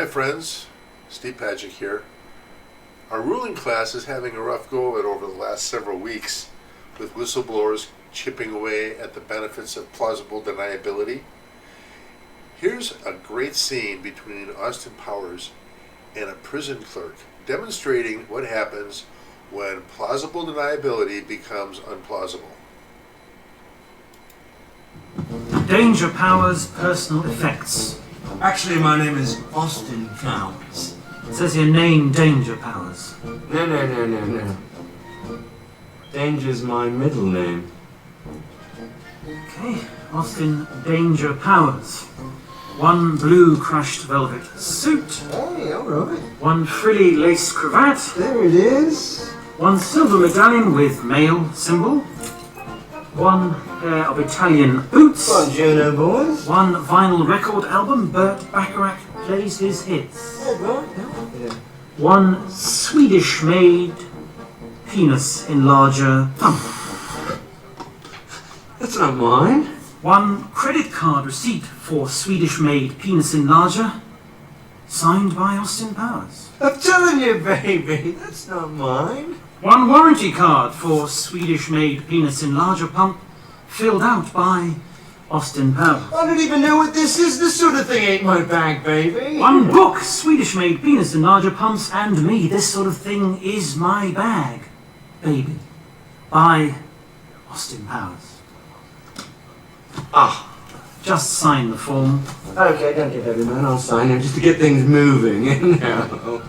Hi friends, Steve Pagac here. Our ruling class is having a rough go of it over the last several weeks, with whistleblowers chipping away at the benefits of plausible deniability. Here's a great scene between Austin Powers and a prison clerk, demonstrating what happens when plausible deniability becomes unplausible. Danger Powers' personal effects. Actually, my name is Austin Powers. It says your name, Danger Powers. No. Danger's my middle name. Okay, Austin Danger Powers. One blue crushed velvet suit. Hey, alright. One frilly lace cravat. There it is. One silver medallion with male symbol. One pair of Italian boots. Buongiorno, boys. One vinyl record album, Burt Bacharach plays his hits. Yeah. One Swedish-made penis enlarger pump. That's not mine. One credit card receipt for Swedish-made penis enlarger, signed by Austin Powers. I'm telling you, baby, that's not mine. One warranty card for Swedish-made penis enlarger pump, filled out by Austin Powers. I don't even know what this is. This sort of thing ain't my bag, baby. One book, Swedish-made penis enlarger pumps and me. This sort of thing is my bag, baby, by Austin Powers. Just sign the form. Okay, don't get heavy, man. I'll sign him just to get things moving, you know.